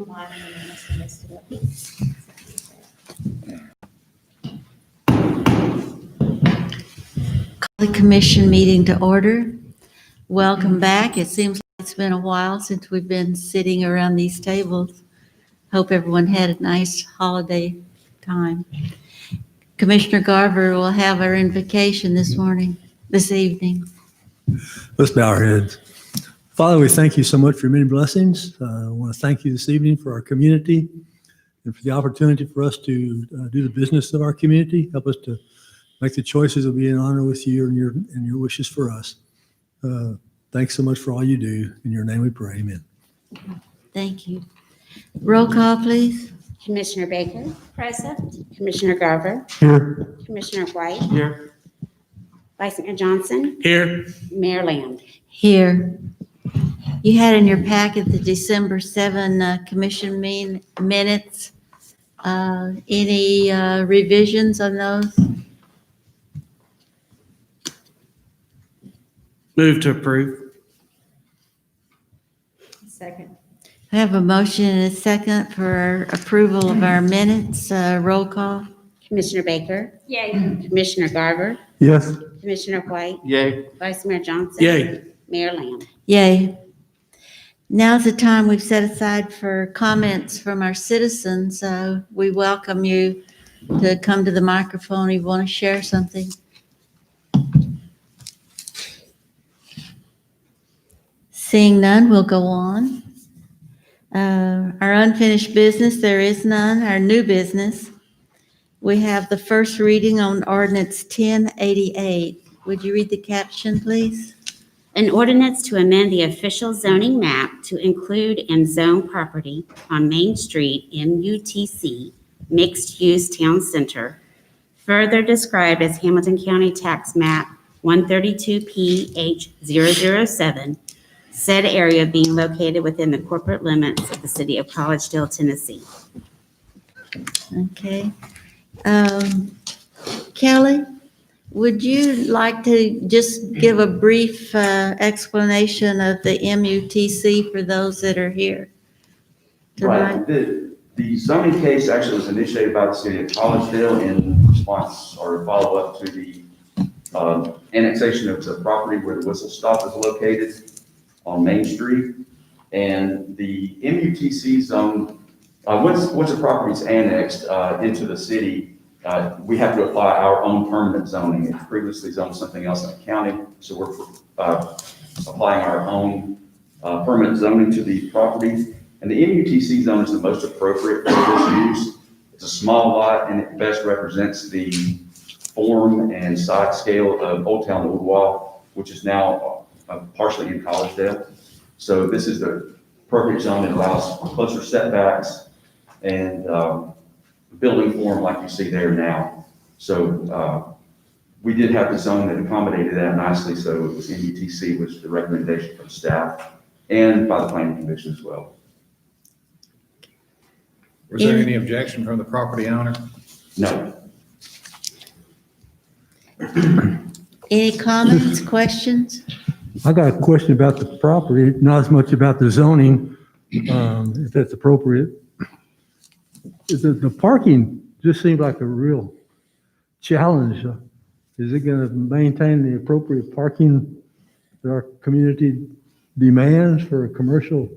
The commission meeting to order. Welcome back. It seems like it's been a while since we've been sitting around these tables. Hope everyone had a nice holiday time. Commissioner Garver will have our invocation this evening. Let's bow our heads. Father, we thank you so much for your many blessings. I want to thank you this evening for our community and for the opportunity for us to do the business of our community. Help us to make the choices that will be in honor with you and your wishes for us. Thanks so much for all you do. In your name we pray. Amen. Thank you. Roll call, please. Commissioner Baker. Present. Commissioner Garver. Here. Commissioner White. Here. Vice Mayor Johnson. Here. Mayor Lamb. Here. You had in your packet the December 7 commission minutes. Any revisions on those? Move to approve. Second. I have a motion and a second for approval of our minutes. Roll call. Commissioner Baker. Yay. Commissioner Garver. Yes. Commissioner White. Yay. Vice Mayor Johnson. Yay. Mayor Lamb. Yay. Now's the time we've set aside for comments from our citizens. We welcome you to come to the microphone if you want to share something. Seeing none, we'll go on. Our unfinished business, there is none. Our new business, we have the first reading on ordinance 1088. Would you read the caption, please? An ordinance to amend the official zoning map to include and zone property on Main Street, MUTC, Mixed Use Town Center, further described as Hamilton County Tax Map 132PH007, said area being located within the corporate limits of the city of Collegedale, Tennessee. Okay. Kelly, would you like to just give a brief explanation of the MUTC for those that are here tonight? Right. The zoning case actually was initiated by the city of Collegedale in response or follow-up to the annexation of the property where the whistle stop is located on Main Street. And the MUTC zone, once a property is annexed into the city, we have to apply our own permanent zoning. It previously zoned something else in the county, so we're applying our own permanent zoning to the property. And the MUTC zone is the most appropriate for this use. It's a small lot and it best represents the form and size scale of Old Town Ooltewah, which is now partially in Collegedale. So this is the appropriate zone that allows closer setbacks and building form like you see there now. So we did have the zone that accommodated that nicely. So it was MUTC was the recommendation from staff and by the planning commission as well. Was there any objection from the property owner? No. Any comments, questions? I got a question about the property, not as much about the zoning, if that's appropriate. The parking just seems like a real challenge. Is it going to maintain the appropriate parking that our community demands for a commercial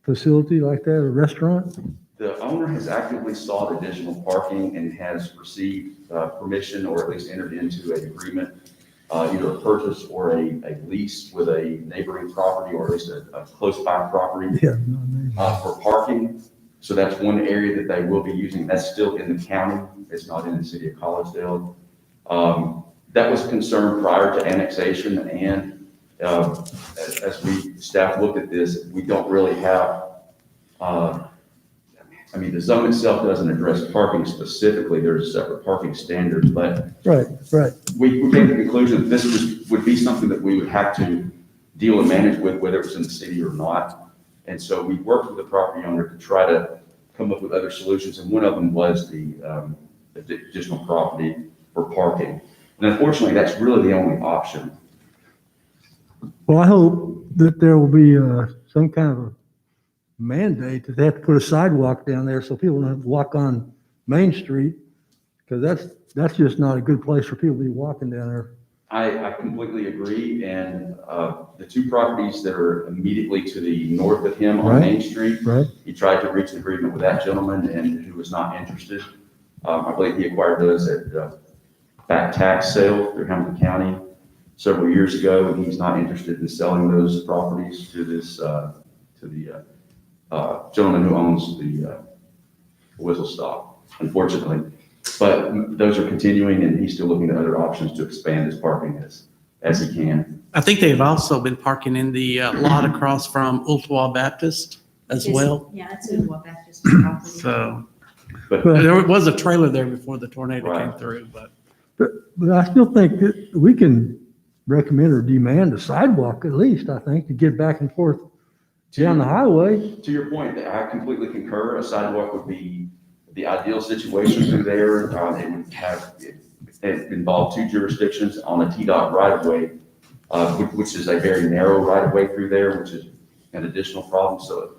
facility like that, a restaurant? The owner has actively sought additional parking and has received permission or at least entered into an agreement, either a purchase or a lease with a neighboring property or at least a close by property for parking. So that's one area that they will be using. That's still in the county. It's not in the city of Collegedale. That was concerned prior to annexation, and as staff looked at this, we don't really have, the zone itself doesn't address parking specifically. There's separate parking standards, but Right. we came to the conclusion that this would be something that we would have to deal and manage with, whether it's in the city or not. And so we worked with the property owner to try to come up with other solutions. And one of them was the additional property for parking. And unfortunately, that's really the only option. Well, I hope that there will be some kind of mandate that they have to put a sidewalk down there so people don't walk on Main Street, because that's just not a good place for people to be walking down there. I completely agree, and the two properties that are immediately to the north of him on Right. Main Street, Right. he tried to reach an agreement with that gentleman, and who was not interested. I believe he acquired those at back tax sale through Hamilton County several years ago, and he's not interested in selling those properties to this, to the gentleman who owns the Whistle Stop, unfortunately. But those are continuing, and he's still looking at other options to expand his parking as he can. I think they've also been parking in the lot across from Ultwa Baptist as well. Yeah, that's Uwa Baptist property. So But there was a trailer there before the tornado came Right. through, but But I still think that we can recommend or demand a sidewalk at least, I think, to get back and forth down the highway. to your point, I completely concur. A sidewalk would be the ideal situation through there. It would have, it involve two jurisdictions on a T-Dot right-of-way, which is a very narrow right-of-way through there, which is an additional problem. So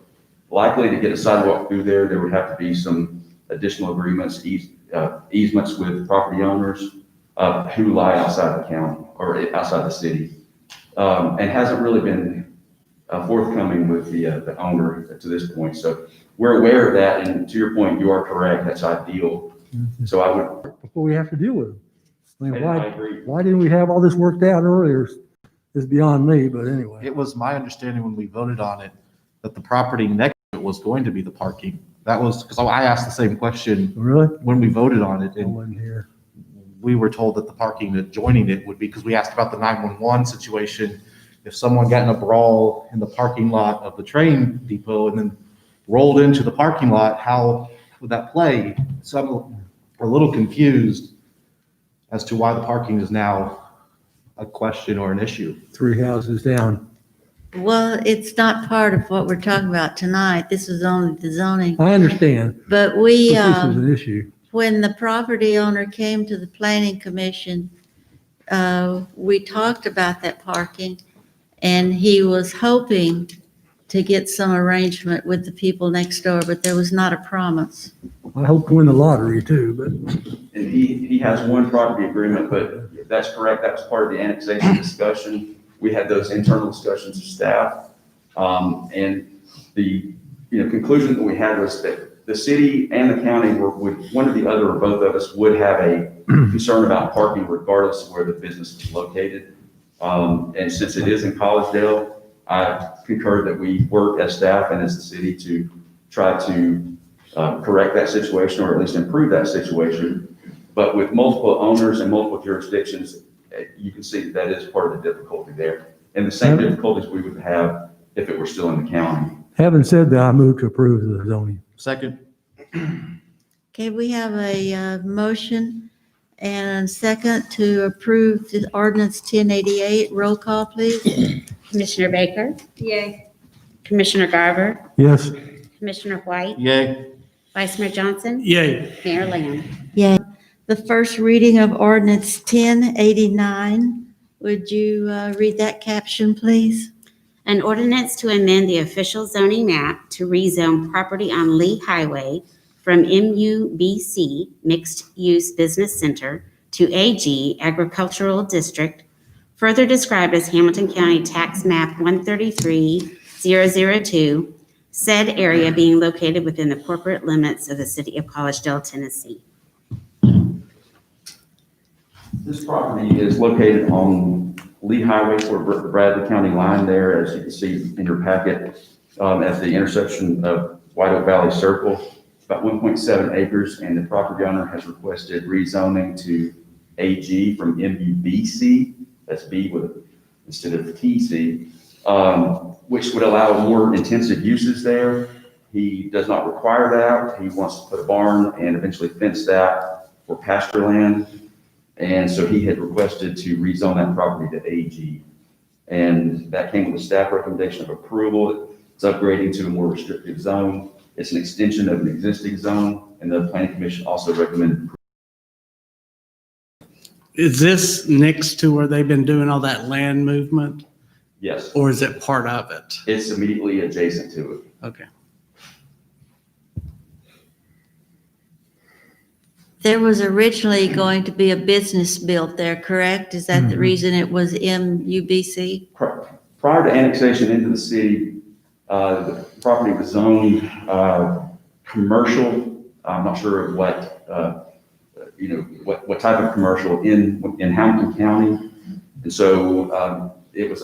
likely to get a sidewalk through there, there would have to be some additional agreements, easements with property owners who lie outside the county or outside the city. And hasn't really been forthcoming with the owner to this point. So we're aware of that, and to your point, you are correct, that's ideal. So I would, Before we have to deal with them. I mean, I agree. why didn't we have all this worked out earlier is beyond me, but anyway. It was my understanding when we voted on it that the property next to it was going to be the parking. That was, because I asked the same question Really? when we voted on it, I and wasn't here. we were told that the parking adjoining it would be, because we asked about the 911 situation. If someone got in a brawl in the parking lot of the train depot and then rolled into the parking lot, how would that play? So I'm a little confused as to why the parking is now a question or an issue. 3 houses down. Well, it's not part of what we're talking about tonight. This is only the zoning. I understand, But but we, this is an issue. when the property owner came to the planning commission, we talked about that parking, and he was hoping to get some arrangement with the people next door, but there was not a promise. I hope to win the lottery too, but And he has one property agreement, but that's correct, that was part of the annexation discussion. We had those internal discussions with staff. And the, conclusion that we had was that the city and the county would, one or the other or both of us would have a concern about parking regardless of where the business is located. And since it is in Collegedale, I concur that we work as staff and as the city to try to correct that situation, or at least improve that situation. But with multiple owners and multiple jurisdictions, you can see that is part of the difficulty there. And the same difficulties we would have if it were still in the county. having said that, I move to approve the zoning. Second. Okay, we have a motion and second to approve the ordinance 1088. Roll call, please. Commissioner Baker, Yay. Commissioner Garver, Yes, Commissioner White, Yay. Vice Mayor Johnson, yay. Mayor Lamb. Yay. The first reading of ordinance 1089. Would you read that caption, please? An ordinance to amend the official zoning map to rezone property on Lee Highway from MUBC, Mixed Use Business Center, to AG, Agricultural District, further described as Hamilton County Tax Map 133002, said area being located within the corporate limits of the city of Collegedale, Tennessee. This property is located on Lee Highway toward the Bradley County line there, as you can see in your packet, at the intersection of White Oak Valley Circle. It's about 1.7 acres, and the property owner has requested rezoning to AG from MUBC, that's B with instead of TC, which would allow more intensive uses there. He does not require that. He wants to put a barn and eventually fence that for pasture land. And so he had requested to rezone that property to AG. And that came with a staff recommendation of approval. It's upgrading to a more restrictive zone. It's an extension of an existing zone, and the planning commission also recommended. Is this next to where they've been doing all that land movement, Yes, or is it part of it? it's immediately adjacent to it. Okay. There was originally going to be a business built there, correct? Is that the reason it was MUBC? Prior to annexation into the city, the property was zoned commercial. I'm not sure what, what type of commercial in Hamilton County. And so it was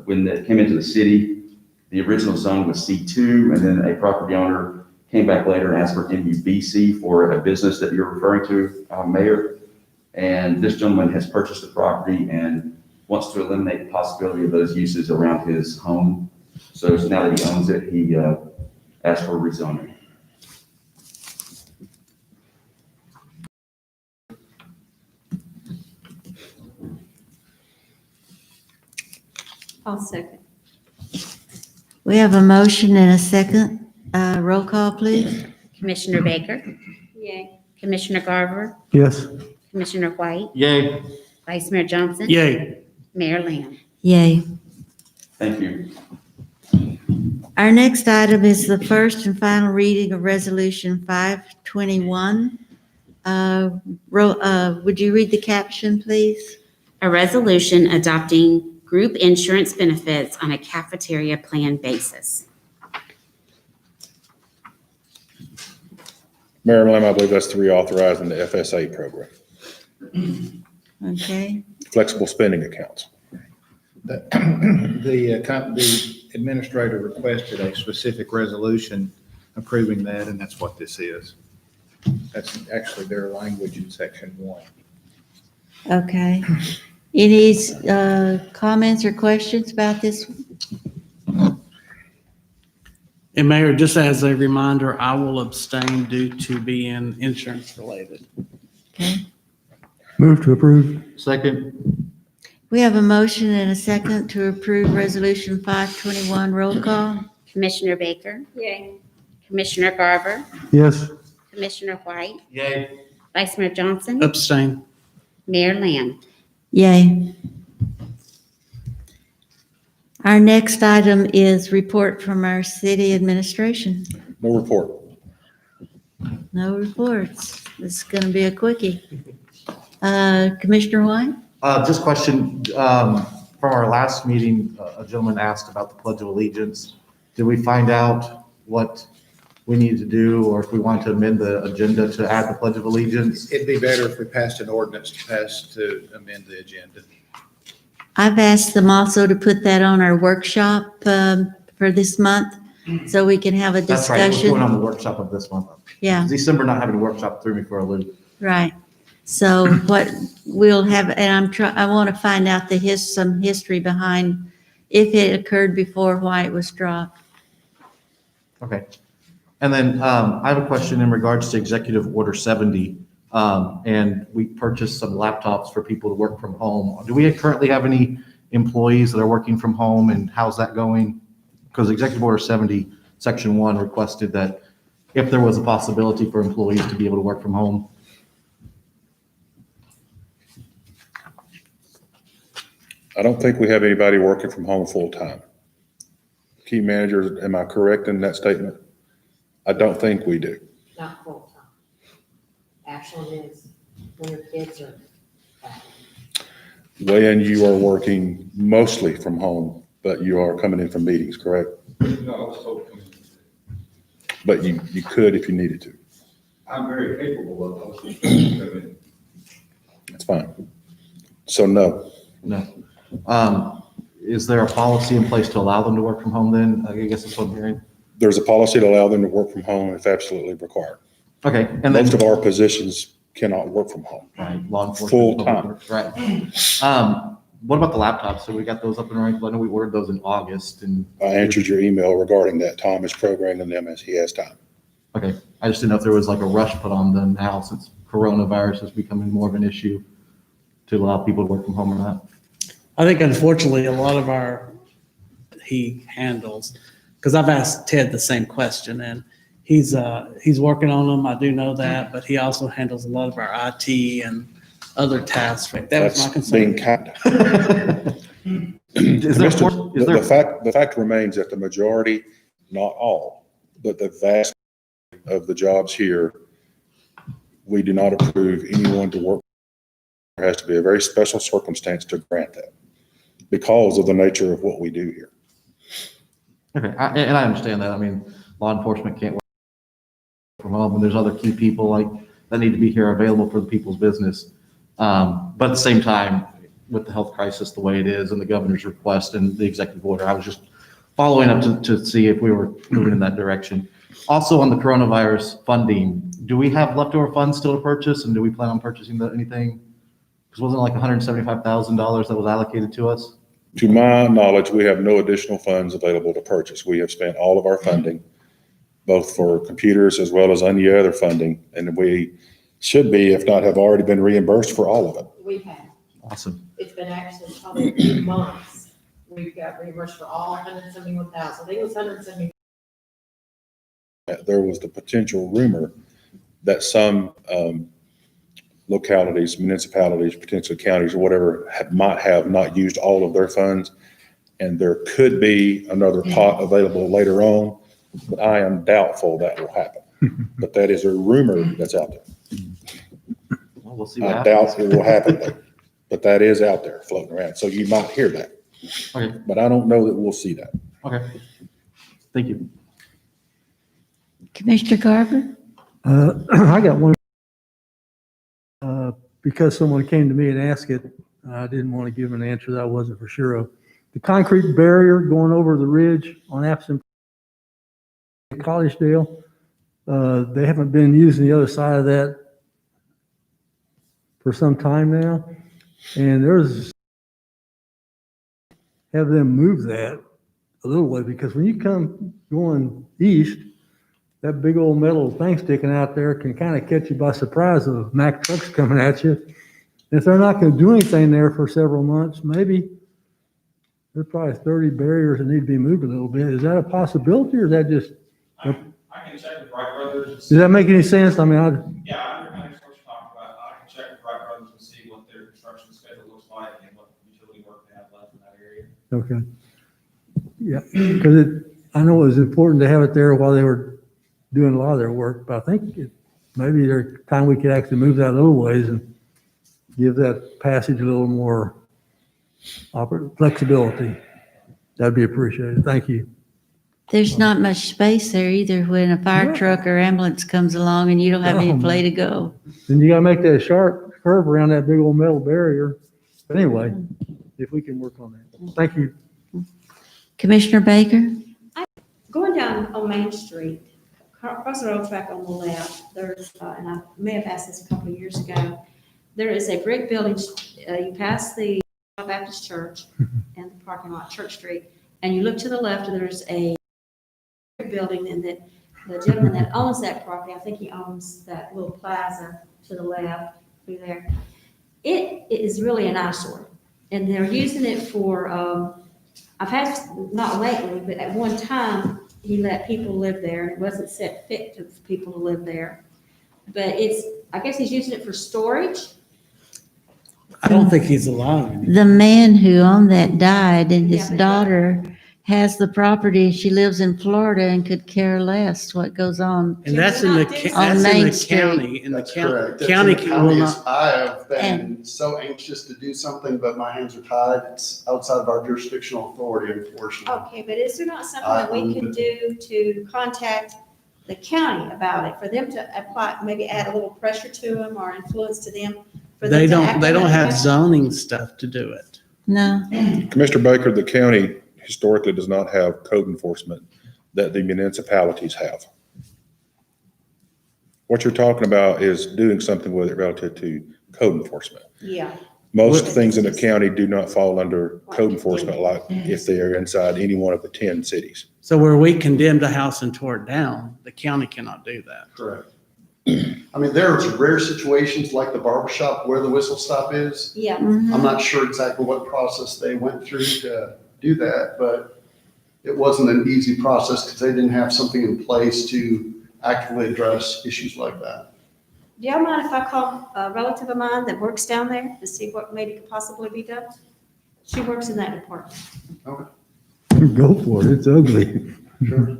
when it came into the city, the original zone was C2, and then a property owner came back later and asked for MUBC for a business that you're referring to, Mayor. And this gentleman has purchased the property and wants to eliminate the possibility of those uses around his home. So now that he owns it, he asked for rezoning. I'll second. We have a motion and a second. Roll call, please. Commissioner Baker, Yay. Commissioner Garver, Yes. Commissioner White, Yay. Vice Mayor Johnson, Yay. Mayor Lamb. Yay. Thank you. Our next item is the first and final reading of Resolution 521. Would you read the caption, please? A resolution adopting group insurance benefits on a cafeteria plan basis. Mayor Lamb, I believe that's to reauthorizing the FSA program, Okay. flexible spending accounts. The administrator requested a specific resolution approving that, and that's what this is. That's actually their language in section 1. Okay. Any comments or questions about this? And Mayor, just as a reminder, I will abstain due to being insurance related. Okay. Move to approve. Second. We have a motion and a second to approve Resolution 521. Roll call. Commissioner Baker, Yay. Commissioner Garver, Yes. Commissioner White, Yay. Vice Mayor Johnson, Abstain. Mayor Lamb. Yay. Our next item is report from our city administration. No report. No reports. This is going to be a quickie. Commissioner White? Just question, from our last meeting, a gentleman asked about the Pledge of Allegiance. Did we find out what we need to do, or if we want to amend the agenda to add the Pledge of Allegiance? It'd be better if we passed an ordinance to amend the agenda. I've asked them also to put that on our workshop for this month so we can have a That's right, we're going on discussion. the workshop of this month. Yeah, December not having a workshop threw me for a loop. right. So what we'll have, and I want to find out some history behind if it occurred before, why it was dropped. Okay. And then I have a question in regards to Executive Order 70. And we purchased some laptops for people to work from home. Do we currently have any employees that are working from home, and how's that going? Because Executive Order 70, Section 1 requested that if there was a possibility for employees to be able to work from home. I don't think we have anybody working from home full-time. Key managers, am I correct in that statement? I don't think we do. Not full time. Actually, it is when your kids are back. Wayne, you are working mostly from home, but you are coming in from meetings, correct? No, I was told to come in. But you could if you needed to. I'm very capable of it. I was just told to come in. That's fine. So no. No. Is there a policy in place to allow them to work from home then? I guess that's what I'm hearing. There's a policy to allow them to work from home if absolutely required. Okay. And then, Most of our positions cannot work from home. right, law enforcement. Full-time. Right. What about the laptops? So we got those up and running. I know we ordered those in August and. I answered your email regarding that. Tom is programming them as he has time. Okay. I just didn't know if there was like a rush put on them now since coronavirus is becoming more of an issue to allow people to work from home or not. I think unfortunately, a lot of he handles, because I've asked Ted the same question, and he's working on them. I do know that, but he also handles a lot of our IT and other tasks. That was my That's being concern. kind. Is there, The fact remains that the majority, not all, but the vast of the jobs here we do not approve anyone to work. There has to be a very special circumstance to grant that because of the nature of what we do here. Okay, and I understand that. I mean, law enforcement can't work from home, and there's other key people like that need to be here available for the people's business. But at the same time, with the health crisis the way it is and the governor's request and the executive order, I was just following up to see if we were moving in that direction. Also on the coronavirus funding, do we have leftover funds still to purchase, and do we plan on purchasing anything? Because wasn't it like $175,000 that was allocated to us? To my knowledge, we have no additional funds available to purchase. We have spent all of our funding, both for computers as well as any other funding, and we should be, if not have already been reimbursed for all of it. We have. Awesome. It's been actually probably a few months. We've got reimbursed for all 171,000. I think it was 170. There was the potential rumor that some localities, municipalities, potentially counties or whatever, might have not used all of their funds. And there could be another pot available later on, but I am doubtful that will happen. But that is a rumor that's out there. Well, we'll see what I happens. doubt it will happen though, but that is out there floating around. So you might hear that, Okay, but I don't know that we'll see that. okay. Thank you. Commissioner Garber? I got one. Because someone came to me and asked it, I didn't want to give an answer that I wasn't for sure of. The concrete barrier going over the ridge on Appleton, Collegedale, they haven't been using the other side of that for some time now. And have them move that a little way, because when you come going east, that big old metal thing sticking out there can kind of catch you by surprise of Mack trucks coming at you. If they're not going to do anything there for several months, maybe there's probably 30 barriers that need to be moved a little bit. Is that a possibility, or is that just, I can check with Wright Brothers. does that make any sense? I mean, Yeah, I understand what you're talking about. I can check with Wright Brothers and see what their construction schedule looks like and what utility work they have left in that area. okay. Yeah, because I know it was important to have it there while they were doing a lot of their work, but I think maybe there's time we could actually move that a little ways and give that passage a little more flexibility. That'd be appreciated. Thank you. There's not much space there either when a fire Yeah. truck or ambulance comes along and you don't have any Oh, place to go. Then you gotta make that sharp curve around that big old metal barrier. But anyway, if we can work on that. Thank you. Commissioner Baker? Going down on Main Street, across the rail track on the left, there's, and I may have asked this a couple of years ago, there is a brick building, you pass the Baptist Church and the parking lot, Church Street, and you look to the left, and there's a brick building, and that the gentleman that owns that property, I think he owns that little plaza to the left, through there. It is really an eyesore, and they're using it for, I've had, not lately, but at one time, he let people live there, and it wasn't set fit to people to live there. But I guess he's using it for storage. I don't think he's allowing it. The man who owned that died, and his Yeah, but- daughter has the property. She lives in Florida and could care less what goes on. And that's in the, On that's in Main the Street. county, in the That's correct. That's county in the will counties. not. I have been so anxious to do something, but my hands are tied. It's outside of our jurisdictional authority, unfortunately. Okay, but is there not something that we can do to contact the county about it, for them to apply, maybe add a little pressure to them or influence to them? For them They to don't, act they on don't it? have zoning stuff to do it. No, Commissioner Baker, the county historically does not have code enforcement that the municipalities have. What you're talking about is doing something with it relative to code enforcement. Yeah, Most things in the county do not fall under code enforcement, like if they are inside any one of the 10 cities. So where we condemned a house and tore it down, the county cannot do that. Correct. I mean, there's rare situations like the barber shop where the whistle stop is. yeah. mhm. I'm not sure exactly what process they went through to do that, but it wasn't an easy process because they didn't have something in place to actively address issues like that. Do y'all mind if I call a relative of mine that works down there to see what maybe could possibly be done? She works in that department. Go for it. It's ugly. Sure.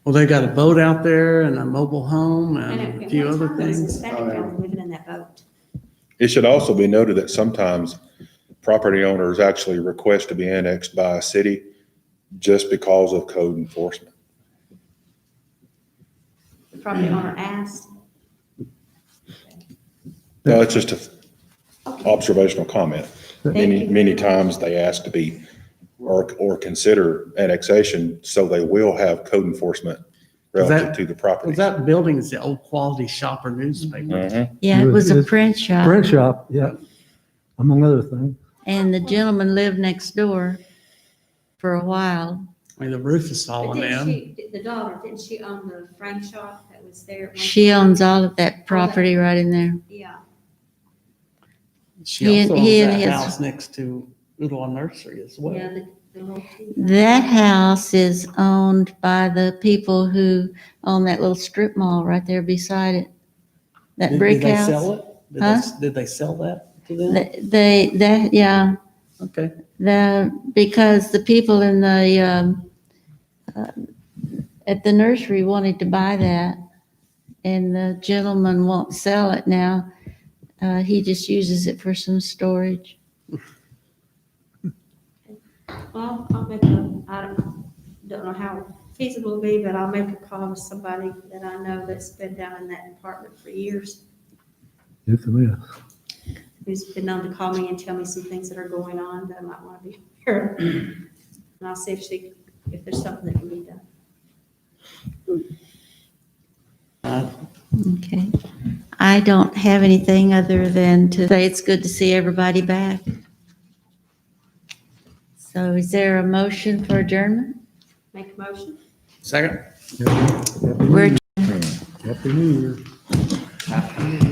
Well, they got a boat out there and a mobile home And and a at few one other time, there was a things. Hispanic family living in that boat. It should also be noted that sometimes property owners actually request to be annexed by a city just because of code enforcement. The property owner asked. No, it's just an Okay. observational comment. Thank Many, you many very much. times they ask to be, or consider annexation, so they will have code enforcement relative to the property. Because that building is the old Quality Shopper newspaper. Mhm. Yeah, it was a It's print shop. Print shop, yeah, among other things. And the gentleman lived next door for a while. I mean, the roof is But falling didn't in. she, the daughter, didn't she own the frame shop that was there? at one She time? owns all of that property right in there. Yeah. She He and- also he owns and that his- house next to Oolong Nursery as well. Yeah, the little. That house is owned by the people who own that little strip mall right there beside it. That Did brick they house. sell it? Huh? Did they sell that to them? Yeah, Okay. because the people in at the nursery wanted to buy that, and the gentleman won't sell it now. He just uses it for some storage. Well, I'll make I don't know how feasible it'll be, but I'll make a call to somebody that I know that's been down in that department for years, It's a mess. who's been known to call me and tell me some things that are going on that I might want to be here. And I'll see if there's something that can be done. Okay. I don't have anything other than to say it's good to see everybody back. So is there a motion for adjournment? Make a motion? Second? Happy New We're Year. Happy New Year. Happy New Year.